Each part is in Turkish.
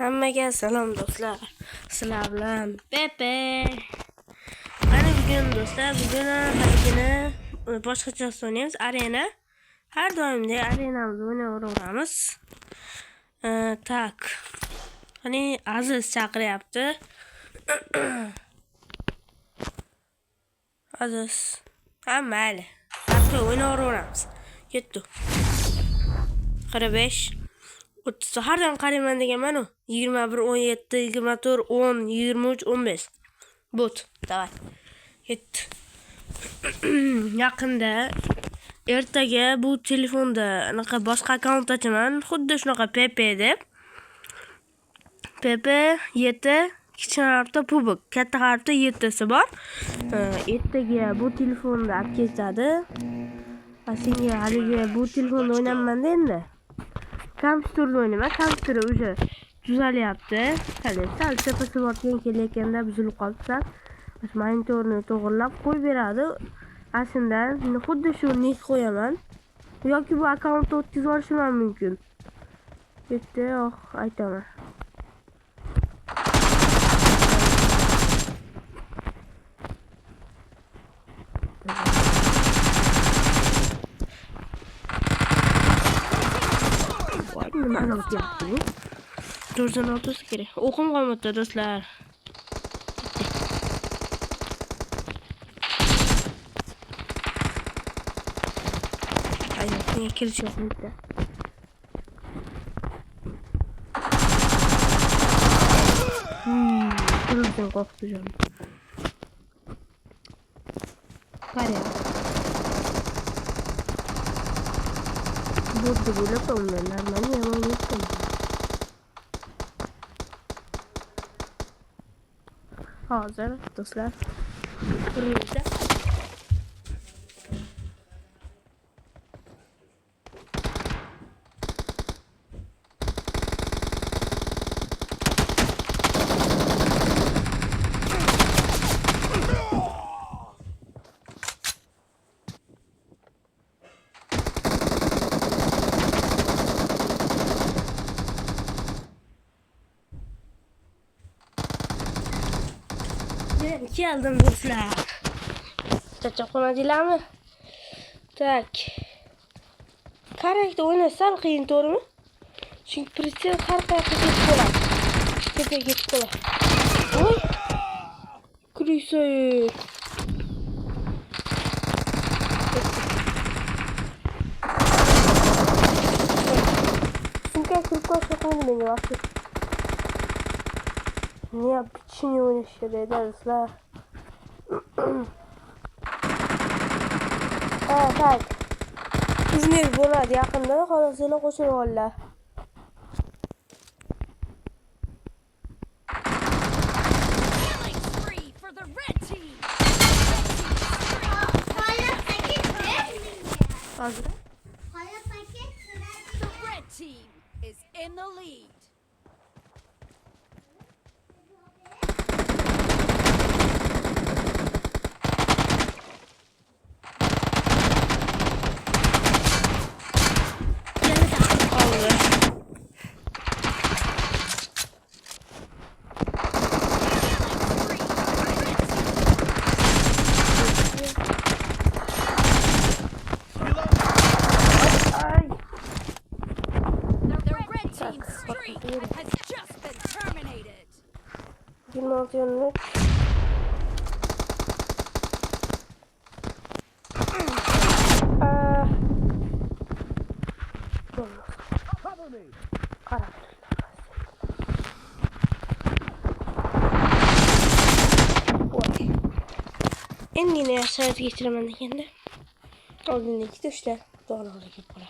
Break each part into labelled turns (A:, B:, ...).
A: Hammaga salom do'stlar. Sizlar bilan Pepe. Mana bugun do'stlar, haligini boshqacha o'ynaymiz. Arena. Har doimdek arenamizni o'ynayveramiz. Tak. Hani Aziz chaqiryapti. Aziz. Ha, mayli. Hatto o'ynayveramiz. Ketdi. 45 30 hardan qarayman deganman u 21 17 24 10 23 15 bot davay ketdi. Yaqinda ertaga bu telefonda anaqa boshqa akkaunt ochaman, xuddi shunaqa Pepe deb. Pepe 7 kichik harfda pubik, katta harfda 7si bor. Ertaga bu telefonda olib ketadi. Senga haligi bu telefonda o'ynamayman endi. Kompüterda o'ynayman. Kompüteri уже tuzalyapti. Sal tepasi borgan kelayotganda buzilib qolsa, monitorni to'g'rilab qo'yib beradi. Aslida xuddi shu nik qo'yaman. Yoki bu akkauntni o'tkazib olishim mumkin. Bitta aytaman. Nima qilyapti? 430 kerak. O'qim qolmoqda do'stlar. Hayotga kirish yo'qmi? Turibdan qo'rqib yuraman. Qara. Burada böyle olmayanlar ben yalan ettim. Hazır dostlar. Burada. Geldim dostlar. Çaçaqonacılar mı? Tak. Karakter oynasam qiyin to'g'rimi? Çünkü pritsel har qayoqqa ketib qoladi. Tepaga ketib qoladi. Oy! Krisa. Sumka kirib qolsa qo'ydi menga vaqti. Niye pichini oynashadi do'stlar? Tak. İzmir bo'ladi yaqinda, xolasini qo'shib oldilar. Hozir.
B: The red team is in the lead. Has just been terminated.
A: 26 yönlük. En yine yaşayıp geçiremedim kendi. O gündeki düşte doğru hareket bırak.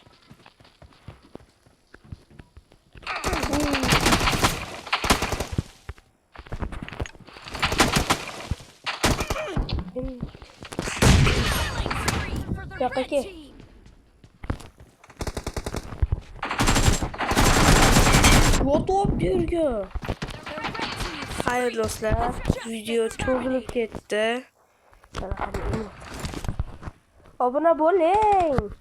A: Yakaki. What diyor. Hayır dostlar, video çoğulup gitti. Abone olun.